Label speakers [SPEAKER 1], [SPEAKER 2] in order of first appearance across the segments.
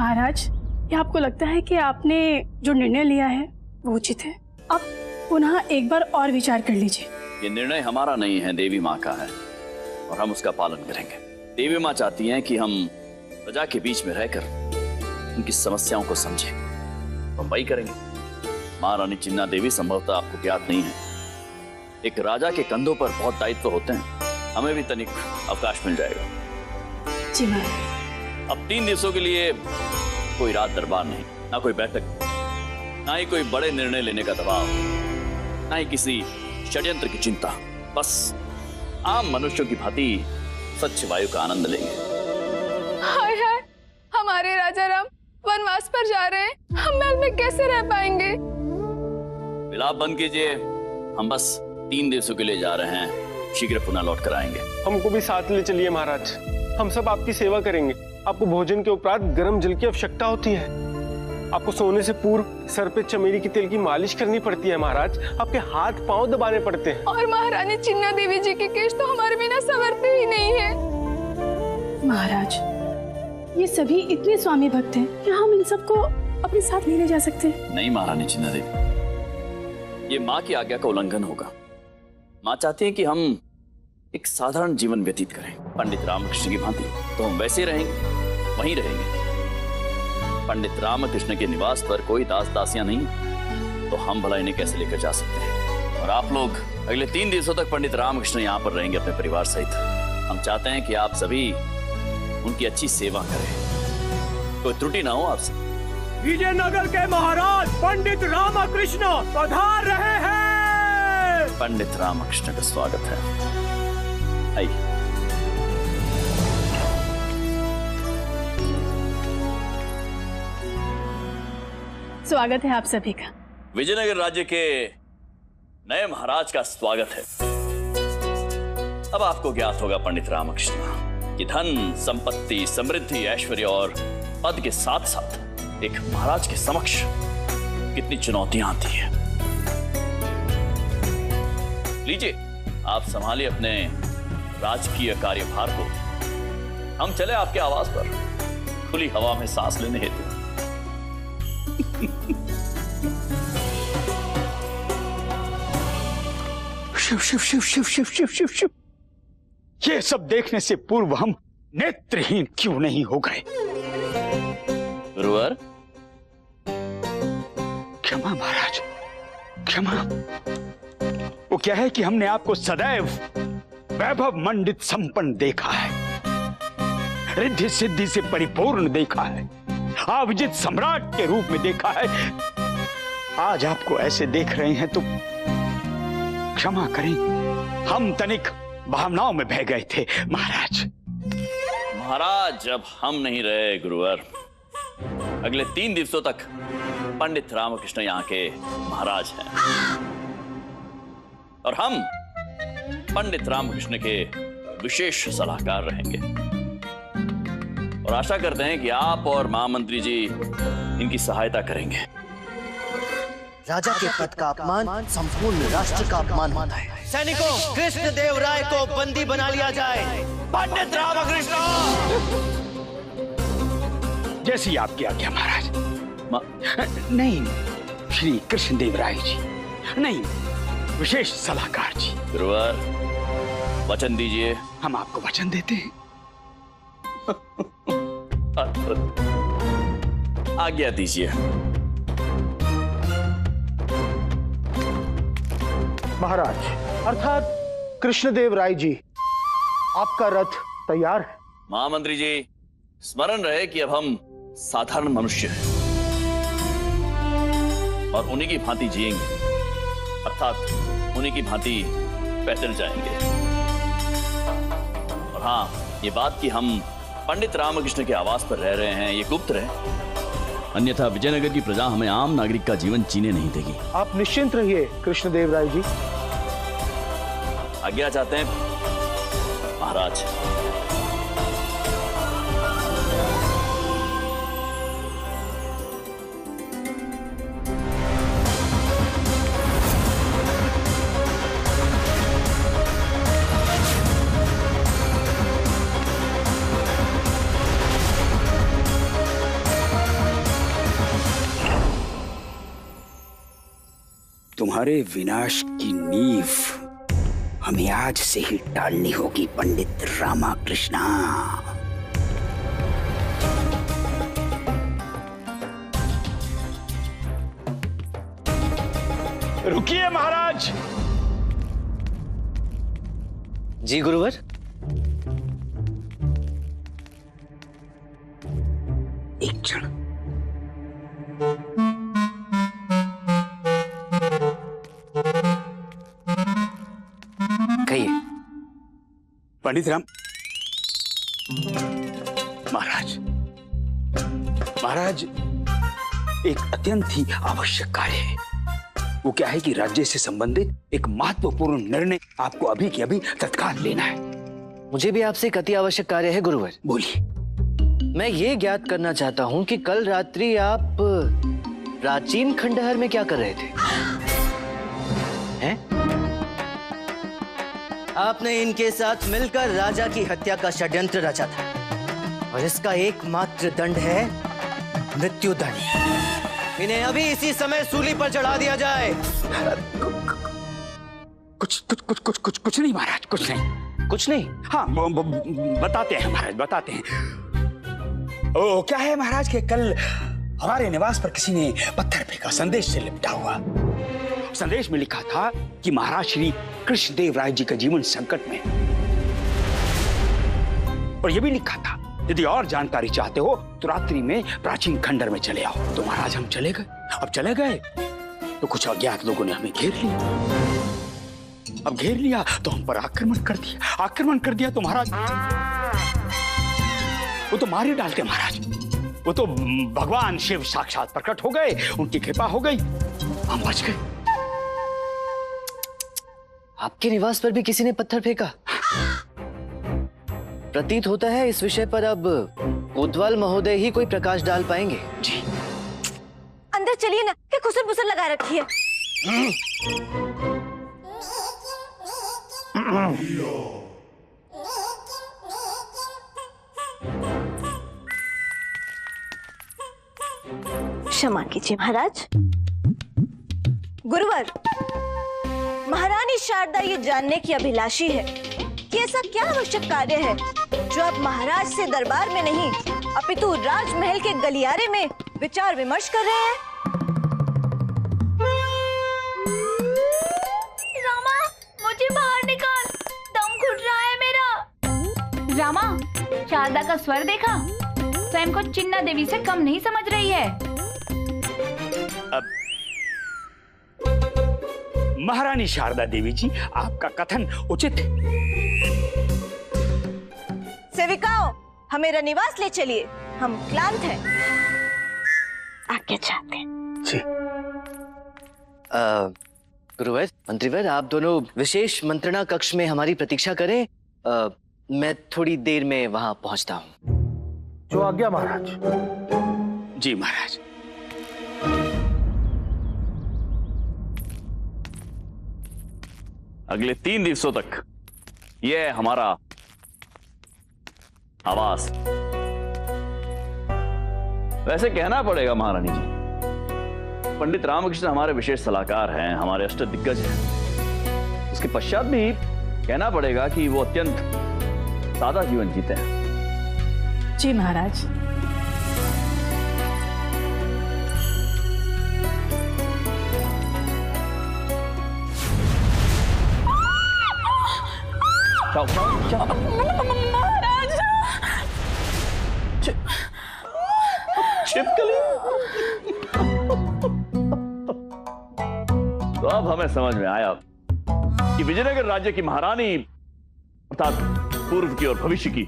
[SPEAKER 1] महाराज, क्या आपको लगता है कि आपने जो निर्णय लिया है वो उचित है? आप पुनः एक बार और विचार कर लीजिए।
[SPEAKER 2] ये निर्णय हमारा नहीं है, देवी माँ का है और हम उसका पालन करेंगे। देवी माँ चाहती हैं कि हम प्रजा के बीच में रहकर उनकी समस्याओं को समझें, हम वही करेंगे। महारानी चिन्ना देवी संभवतः आपको ज्ञात नहीं है, एक राजा के कंधों पर बहुत दायित्व होते हैं। हमें भी तनिक अवकाश मिल जाएगा।
[SPEAKER 1] जी महाराज।
[SPEAKER 2] अब 3 दिवसों के लिए कोई रात दरबार नहीं, ना कोई बैठक, ना ही कोई बड़े निर्णय लेने का दबाव, ना ही किसी षड्यंत्र की चिंता। बस आम मनुष्यों की भांति स्वच्छ वायु का आनंद लेंगे।
[SPEAKER 3] हाय हाय, हमारे राजा राम वनवास पर जा रहे हैं, हम महल में कैसे रह पाएंगे?
[SPEAKER 2] विलाप बंद कीजिए, हम बस 3 दिवसों के लिए जा रहे हैं, शीघ्र पुनः लौट कर आएंगे।
[SPEAKER 4] हमको भी साथ ले चलिए महाराज, हम सब आपकी सेवा करेंगे। आपको भोजन के उपरांत गर्म जल की आवश्यकता होती है। आपको सोने से पूर्व सर पे चमेली के तेल की मालिश करनी पड़ती है महाराज। आपके हाथ पांव दबाने पड़ते हैं।
[SPEAKER 3] और महारानी चिन्ना देवी जी के केश तो हमारे बिना संवरते ही नहीं है।
[SPEAKER 1] महाराज, ये सभी इतने स्वामी भक्त हैं, क्या हम इन सबको अपने साथ नहीं ले जा सकते?
[SPEAKER 2] नहीं महारानी चिन्ना देवी, ये माँ की आज्ञा का उल्लंघन होगा। माँ चाहती है कि हम एक साधारण जीवन व्यतीत करें, पंडित रामकृष्ण की भांति। तो हम वैसे रहेंगे, वहीं रहेंगे। पंडित रामकृष्ण के निवास पर कोई दास दासियां नहीं, तो हम भला इन्हें कैसे लेकर जा सकते हैं? और आप लोग अगले 3 दिवसों तक पंडित रामकृष्ण यहाँ पर रहेंगे अपने परिवार सहित। हम चाहते हैं कि आप सभी उनकी अच्छी सेवा करें, कोई त्रुटि ना हो आपसे।
[SPEAKER 4] विजयनगर के महाराज पंडित रामकृष्ण पधार रहे हैं।
[SPEAKER 2] पंडित रामकृष्ण का स्वागत है। आइए।
[SPEAKER 1] स्वागत है आप सभी का।
[SPEAKER 2] विजयनगर राज्य के नए महाराज का स्वागत है। अब आपको ज्ञात होगा पंडित रामकृष्ण कि धन, संपत्ति, समृद्धि, ऐश्वर्य और पद के साथ साथ एक महाराज के समक्ष कितनी चुनौतियां आती हैं। लीजिए, आप संभालिए अपने राजकीय कार्यभार को। हम चले आपके आवास पर खुली हवा में सांस लेने हेतु।
[SPEAKER 5] शिव शिव शिव शिव शिव शिव शिव शिव, ये सब देखने से पूर्व हम नेत्रहीन क्यों नहीं हो गए?
[SPEAKER 2] गुरुवर,
[SPEAKER 5] क्षमा महाराज, क्षमा। वो क्या है कि हमने आपको सदैव वैभव मंडित संपन्न देखा है, रिद्धि सिद्धि से परिपूर्ण देखा है, अविजित सम्राट के रूप में देखा है। आज आपको ऐसे देख रहे हैं तो क्षमा करें, हम तनिक भावनाओं में बह गए थे महाराज।
[SPEAKER 2] महाराज, अब हम नहीं रहे गुरुवर। अगले 3 दिवसों तक पंडित रामकृष्ण यहाँ के महाराज हैं और हम पंडित रामकृष्ण के विशेष सलाहकार रहेंगे। और आशा करते हैं कि आप और महामंत्री जी इनकी सहायता करेंगे।
[SPEAKER 6] राजा के पद का अपमान संपूर्ण राष्ट्र का अपमान होता है। सैनिकों, कृष्णदेव राय को बंदी बना लिया जाए। पंडित रामकृष्ण!
[SPEAKER 5] जैसी आपकी आज्ञा महाराज। नहीं श्री कृष्णदेव राय जी, नहीं विशेष सलाहकार जी।
[SPEAKER 2] गुरुवर, वचन दीजिए।
[SPEAKER 5] हम आपको वचन देते हैं।
[SPEAKER 2] आज्ञा दीजिए।
[SPEAKER 7] महाराज, अर्थात कृष्णदेव राय जी, आपका रथ तैयार है।
[SPEAKER 2] महामंत्री जी, स्मरण रहे कि अब हम साधारण मनुष्य हैं और उन्हीं की भांति जिएंगे, अर्थात उन्हीं की भांति पैदल जाएंगे। और हाँ, ये बात कि हम पंडित रामकृष्ण के आवास पर रह रहे हैं, ये गुप्त रहे, अन्यथा विजयनगर की प्रजा हमें आम नागरिक का जीवन जीने नहीं देगी।
[SPEAKER 7] आप निश्चिंत रहिए कृष्णदेव राय जी।
[SPEAKER 2] आज्ञा चाहते हैं महाराज।
[SPEAKER 5] तुम्हारे विनाश की नींव हमें आज से ही डालनी होगी पंडित रामाकृष्णा। रुकिए महाराज।
[SPEAKER 6] जी गुरुवर।
[SPEAKER 5] एक क्षण।
[SPEAKER 6] कहिए।
[SPEAKER 5] पंडित राम महाराज, महाराज एक अत्यंत ही आवश्यक कार्य है। वो क्या है कि राज्य से संबंधित एक महत्वपूर्ण निर्णय आपको अभी के अभी तत्काल लेना है।
[SPEAKER 6] मुझे भी आपसे एक अति आवश्यक कार्य है गुरुवर।
[SPEAKER 5] बोलिए।
[SPEAKER 6] मैं ये ज्ञात करना चाहता हूँ कि कल रात्रि आप प्राचीन खंडहर में क्या कर रहे थे? हैं? आपने इनके साथ मिलकर राजा की हत्या का षड्यंत्र रचा था और इसका एकमात्र दंड है मृत्युदंड। इन्हें अभी इसी समय सूली पर चढ़ा दिया जाए।
[SPEAKER 5] कुछ नहीं महाराज, कुछ नहीं।
[SPEAKER 6] कुछ नहीं?
[SPEAKER 5] हाँ बताते हैं महाराज, बताते हैं। ओ क्या है महाराज के कल हमारे निवास पर किसी ने पत्थर फेंका, संदेश से लिपटा हुआ। संदेश में लिखा था कि महाराज श्री कृष्णदेव राय जी का जीवन संकट में। और यह भी लिखा था यदि और जानकारी चाहते हो तो रात्रि में प्राचीन खंडहर में चले आओ। तो महाराज हम चले गए। अब चले गए तो कुछ अज्ञात लोगों ने हमें घेर लिया। अब घेर लिया तो हम पर आक्रमण कर दिया तो महाराज वो तो मार ही डालते महाराज। वो तो भगवान शिव साक्षात प्रकट हो गए, उनकी कृपा हो गई, हम बच गए।
[SPEAKER 6] आपके निवास पर भी किसी ने पत्थर फेंका? प्रतीत होता है इस विषय पर अब कोतवाल महोदय ही कोई प्रकाश डाल पाएंगे।
[SPEAKER 5] जी।
[SPEAKER 8] अंदर चलिए ना, क्या खुसर बुसर लगा रखी है। क्षमा कीजिए महाराज। गुरुवर, महारानी शारदा ये जानने की अभिलाषी है कि ऐसा क्या आवश्यक कार्य है जो आप महाराज से दरबार में नहीं अपितु राजमहल के गलियारे में विचार विमर्श कर रहे हैं।
[SPEAKER 3] रामा, मुझे बाहर निकाल, दम घुट रहा है मेरा। रामा, शारदा का स्वर देखा? स्वयं को चिन्ना देवी से कम नहीं समझ रही है।
[SPEAKER 5] अब महारानी शारदा देवी जी, आपका कथन उचित है।
[SPEAKER 8] सेविकाओं, हमें रनिवास ले चलिए, हम क्लांत हैं। आज्ञा चाहते हैं।
[SPEAKER 7] जी।
[SPEAKER 6] गुरुवर, मंत्रीवर, आप दोनों विशेष मंत्रणा कक्ष में हमारी प्रतीक्षा करें। मैं थोड़ी देर में वहां पहुंचता हूं।
[SPEAKER 7] जो आज्ञा महाराज।
[SPEAKER 5] जी महाराज।
[SPEAKER 2] अगले 3 दिवसों तक यह है हमारा आवास। वैसे कहना पड़ेगा महारानी जी, पंडित रामकृष्ण हमारे विशेष सलाहकार हैं, हमारे अष्ट दिग्गज हैं। उसके पश्चात भी कहना पड़ेगा कि वो अत्यंत सादा जीवन जीते हैं।
[SPEAKER 1] जी महाराज।
[SPEAKER 2] महाराज छिपकली। तो अब हमें समझ में आया कि विजयनगर राज्य की महारानी अर्थात पूर्व की और भविष्य की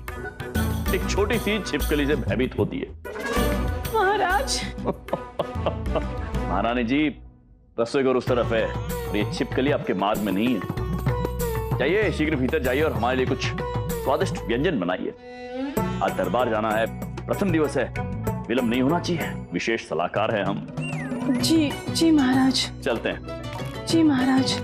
[SPEAKER 2] एक छोटी सी छिपकली से भयभीत होती है।
[SPEAKER 1] महाराज।
[SPEAKER 2] महारानी जी, रसोई घर उस तरफ है और ये छिपकली आपके मार्ग में नहीं है। जाइए, शीघ्र भीतर जाइए और हमारे लिए कुछ स्वादिष्ट व्यंजन बनाइए। आज दरबार जाना है, प्रथम दिवस है, विलंब नहीं होना चाहिए। विशेष सलाहकार हैं हम।
[SPEAKER 1] जी महाराज।
[SPEAKER 2] चलते हैं।
[SPEAKER 1] जी महाराज।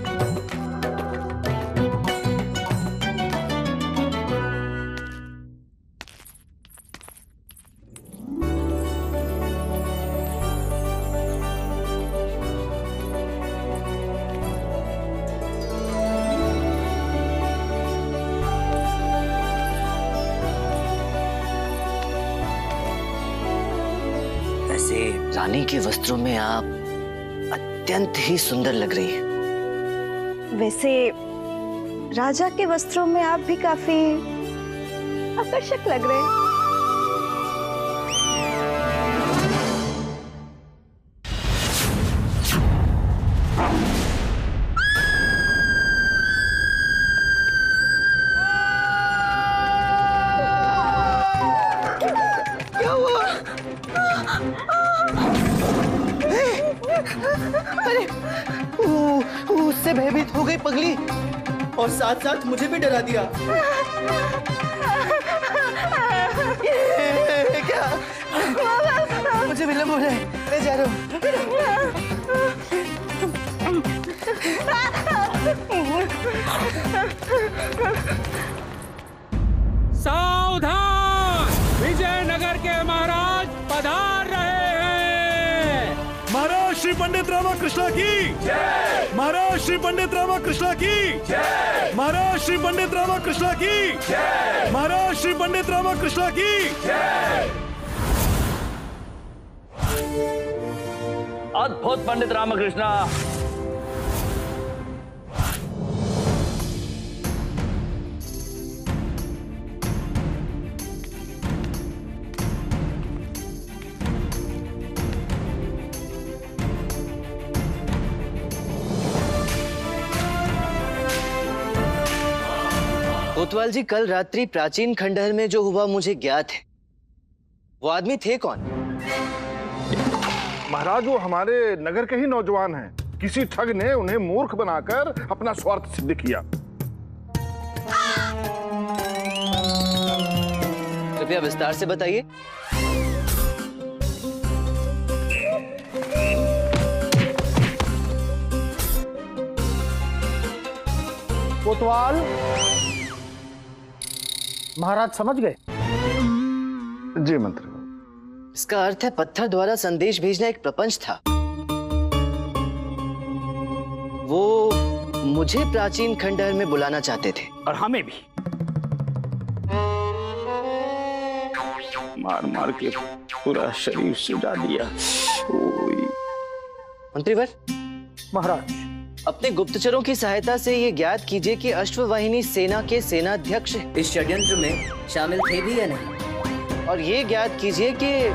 [SPEAKER 6] रानी के वस्त्रों में आप अत्यंत ही सुंदर लग रही हैं।
[SPEAKER 8] वैसे राजा के वस्त्रों में आप भी काफी आकर्षक लग रहे हैं।
[SPEAKER 6] उससे भयभीत हो गई पगली और साथ साथ मुझे भी डरा दिया। ये क्या? मुझे विलंब हो रहा है, मैं जा रहा हूँ।
[SPEAKER 5] सावधान! विजयनगर के महाराज पधार रहे हैं।
[SPEAKER 9] महाराज श्री पंडित रामाकृष्ण की जय। महाराज श्री पंडित रामाकृष्ण की जय। महाराज श्री पंडित रामाकृष्ण की जय। महाराज श्री पंडित रामाकृष्ण की जय।
[SPEAKER 2] अद्भुत पंडित रामकृष्ण।
[SPEAKER 6] कोतवाल जी, कल रात्रि प्राचीन खंडहर में जो हुआ मुझे ज्ञात है। वो आदमी थे कौन?
[SPEAKER 9] महाराज वो हमारे नगर के ही नौजवान हैं। किसी ठग ने उन्हें मूर्ख बनाकर अपना स्वार्थ सिद्ध किया।
[SPEAKER 6] कृपया विस्तार से बताइए।
[SPEAKER 7] कोतवाल, महाराज समझ गए?
[SPEAKER 9] जी मंत्री।
[SPEAKER 6] इसका अर्थ है पत्थर द्वारा संदेश भेजना एक प्रपंच था। वो मुझे प्राचीन खंडहर में बुलाना चाहते थे।
[SPEAKER 5] और हमें भी। मार मार के पूरा शरीर सुजा दिया।
[SPEAKER 6] मंत्रीवर,
[SPEAKER 7] महाराज,
[SPEAKER 6] अपने गुप्तचरों की सहायता से ये ज्ञात कीजिए कि अश्ववाहिनी सेना के सेनाध्यक्ष इस षड्यंत्र में शामिल थे भी या नहीं। और ये ज्ञात कीजिए कि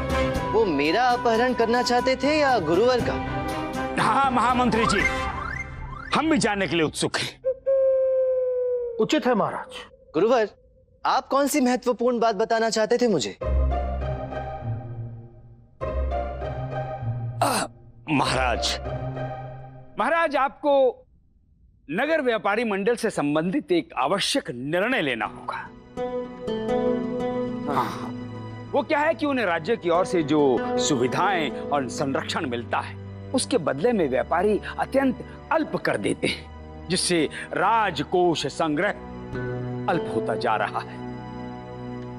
[SPEAKER 6] वो मेरा अपहरण करना चाहते थे या गुरुवर का।
[SPEAKER 5] हाँ महामंत्री जी, हम भी जानने के लिए उत्सुक हैं।
[SPEAKER 7] उचित है महाराज।
[SPEAKER 6] गुरुवर, आप कौन सी महत्वपूर्ण बात बताना चाहते थे मुझे?
[SPEAKER 5] महाराज आपको नगर व्यापारी मंडल से संबंधित एक आवश्यक निर्णय लेना होगा। हाँ, वो क्या है कि उन्हें राज्य की ओर से जो सुविधाएं और संरक्षण मिलता है उसके बदले में व्यापारी अत्यंत अल्प कर देते हैं, जिससे राजकोष संग्रह अल्प होता जा रहा है।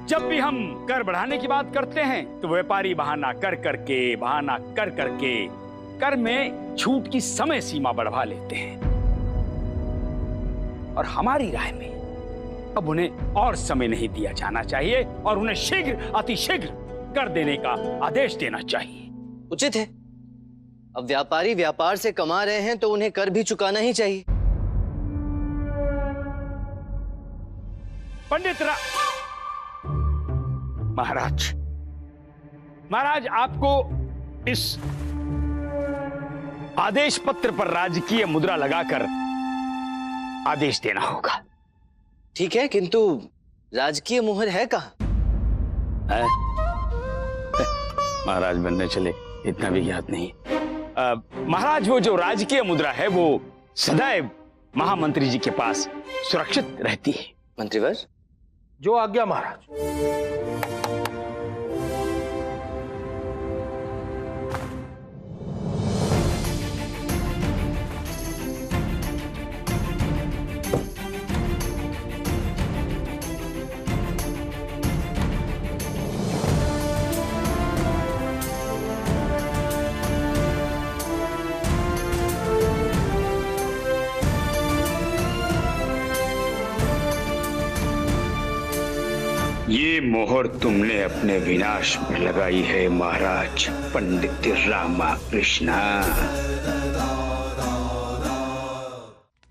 [SPEAKER 5] जब भी हम कर बढ़ाने की बात करते हैं तो व्यापारी बहाना कर करके कर में छूट की समय सीमा बढ़वा लेते हैं। और हमारी राय में अब उन्हें और समय नहीं दिया जाना चाहिए और उन्हें शीघ्र अतिशीघ्र कर देने का आदेश देना चाहिए।
[SPEAKER 6] उचित है। अब व्यापारी व्यापार से कमा रहे हैं तो उन्हें कर भी चुकाना ही चाहिए।
[SPEAKER 5] पंडित महाराज आपको इस आदेश पत्र पर राजकीय मुद्रा लगाकर आदेश देना होगा।
[SPEAKER 6] ठीक है, किंतु राजकीय मुहर है कहाँ?
[SPEAKER 5] महाराज बनने चले इतना भी ज्ञात नहीं। महाराज वो जो राजकीय मुद्रा है वो सदैव महामंत्री जी के पास सुरक्षित रहती है।
[SPEAKER 6] मंत्रीवर,
[SPEAKER 7] जो आज्ञा महाराज।
[SPEAKER 5] ये मोहर तुमने अपने विनाश में लगाई है महाराज पंडित रामाकृष्ण।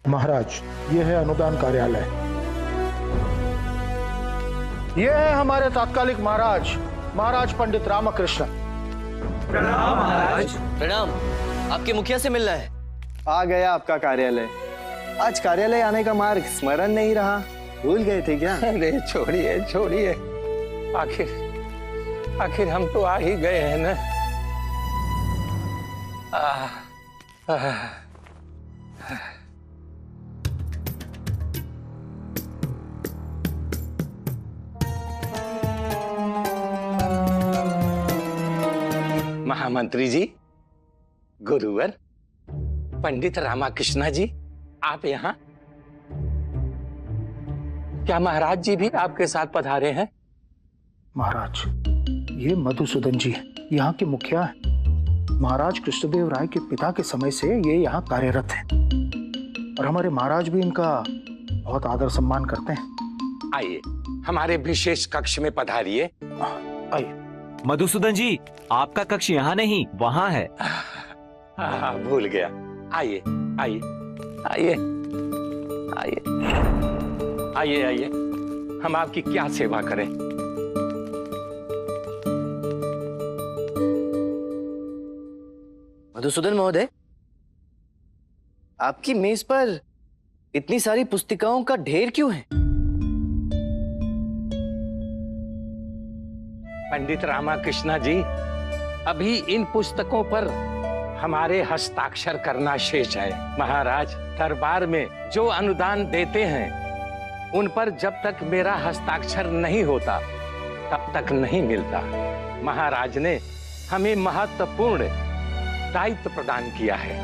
[SPEAKER 7] महाराज, ये है अनुदान कार्यालय। ये है हमारे तात्कालिक महाराज पंडित रामाकृष्ण।
[SPEAKER 6] प्रणाम महाराज। प्रणाम। आपके मुखिया से मिलना है।
[SPEAKER 10] आ गया आपका कार्यालय। आज कार्यालय आने का मार्ग स्मरण नहीं रहा, भूल गए थे क्या?
[SPEAKER 11] अरे छोड़िए छोड़िए, आखिर हम तो आ ही गए हैं ना। महामंत्री जी, गुरुवर, पंडित रामाकृष्ण जी, आप यहाँ? क्या महाराज जी भी आपके साथ पधारे हैं?
[SPEAKER 7] महाराज, ये मधुसूदन जी यहाँ के मुखिया हैं। महाराज कृष्णदेव राय के पिता के समय से ये यहाँ कार्यरत हैं और हमारे महाराज भी इनका बहुत आदर सम्मान करते हैं।
[SPEAKER 11] आइए, हमारे विशेष कक्ष में पधारिए।
[SPEAKER 7] आइए।
[SPEAKER 12] मधुसूदन जी, आपका कक्ष यहाँ नहीं, वहाँ है।
[SPEAKER 11] भूल गया। आइए आइए आइए आइए आइए आइए, हम आपकी क्या सेवा करें?
[SPEAKER 6] मधुसूदन महोदय, आपकी मेज पर इतनी सारी पुस्तिकाओं का ढेर क्यों है?
[SPEAKER 11] पंडित रामाकृष्ण जी, अभी इन पुस्तकों पर हमारे हस्ताक्षर करना शेष है। महाराज दरबार में जो अनुदान देते हैं उन पर जब तक मेरा हस्ताक्षर नहीं होता तब तक नहीं मिलता। महाराज ने हमें महत्वपूर्ण दायित्व प्रदान किया है।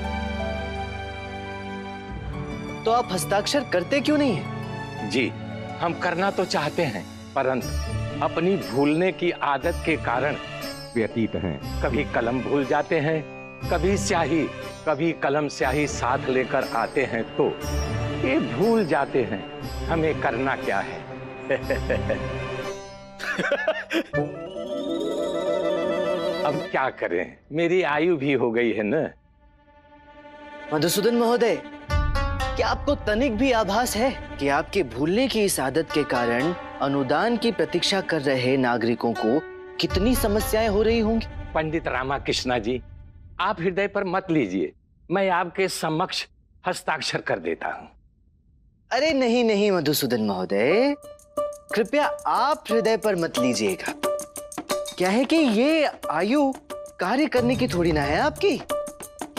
[SPEAKER 6] तो आप हस्ताक्षर करते क्यों नहीं हैं?
[SPEAKER 11] जी, हम करना तो चाहते हैं, परंतु अपनी भूलने की आदत के कारण व्यतीत हैं। कभी कलम भूल जाते हैं, कभी स्याही, कभी कलम स्याही साथ लेकर आते हैं तो ये भूल जाते हैं। हमें करना क्या है? अब क्या करें, मेरी आयु भी हो गई है न।
[SPEAKER 6] मधुसूदन महोदय, क्या आपको तनिक भी आभास है कि आपके भूलने की इस आदत के कारण अनुदान की प्रतीक्षा कर रहे नागरिकों को कितनी समस्याएं हो रही होंगी?
[SPEAKER 11] पंडित रामाकृष्ण जी, आप हृदय पर मत लीजिए, मैं आपके समक्ष हस्ताक्षर कर देता हूँ।
[SPEAKER 6] अरे नहीं नहीं मधुसूदन महोदय, कृपया आप हृदय पर मत लीजिएगा। क्या है कि ये आयु कार्य करने की थोड़ी ना है आपकी,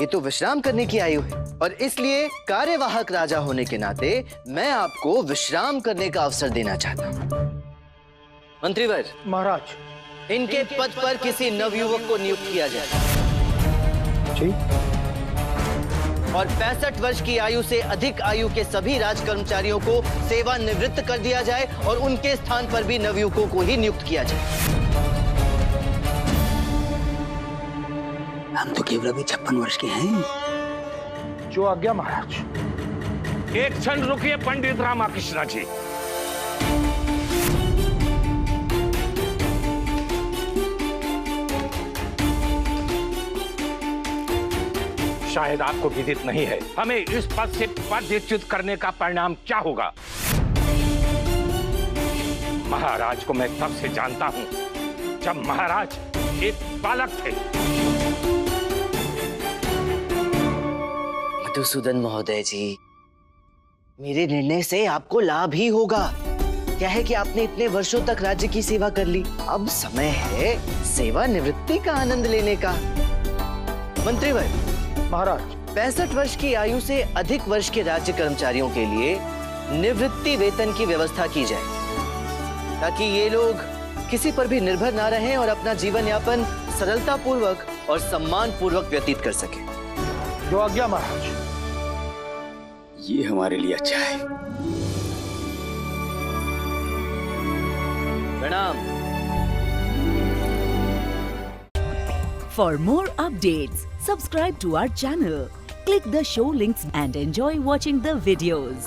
[SPEAKER 6] ये तो विश्राम करने की आयु है और इसलिए कार्यवाहक राजा होने के नाते मैं आपको विश्राम करने का अवसर देना चाहता हूँ। मंत्रीवर,
[SPEAKER 7] महाराज,
[SPEAKER 6] इनके पद पर किसी नवयुवक को नियुक्त किया जाए
[SPEAKER 7] जी।
[SPEAKER 6] और 65 वर्ष की आयु से अधिक आयु के सभी राज कर्मचारियों को सेवानिवृत्त कर दिया जाए और उनके स्थान पर भी नवयुवकों को ही नियुक्त किया जाए।
[SPEAKER 5] हम तो केवल अभी 56 वर्ष के हैं।
[SPEAKER 7] जो आज्ञा महाराज।
[SPEAKER 11] एक क्षण रुकिए पंडित रामाकृष्ण जी। शायद आपको विदित नहीं है, हमें इस पद से पदच्युत करने का परिणाम क्या होगा। महाराज को मैं तब से जानता हूं जब महाराज एक बालक थे।
[SPEAKER 6] मधुसूदन महोदय जी, मेरे निर्णय से आपको लाभ ही होगा। क्या है कि आपने इतने वर्षों तक राज्य की सेवा कर ली, अब समय है सेवानिवृत्ति का आनंद लेने का। मंत्रीवर,
[SPEAKER 7] महाराज,
[SPEAKER 6] 65 वर्ष की आयु से अधिक वर्ष के राज्य कर्मचारियों के लिए निवृत्ति वेतन की व्यवस्था की जाए, ताकि ये लोग किसी पर भी निर्भर ना रहें और अपना जीवन यापन सरलता पूर्वक और सम्मान पूर्वक व्यतीत कर सके।
[SPEAKER 7] जो आज्ञा महाराज।
[SPEAKER 5] ये हमारे लिए अच्छा है।
[SPEAKER 6] प्रणाम।
[SPEAKER 13] For more updates, subscribe to our channel, click the show links and enjoy watching the videos.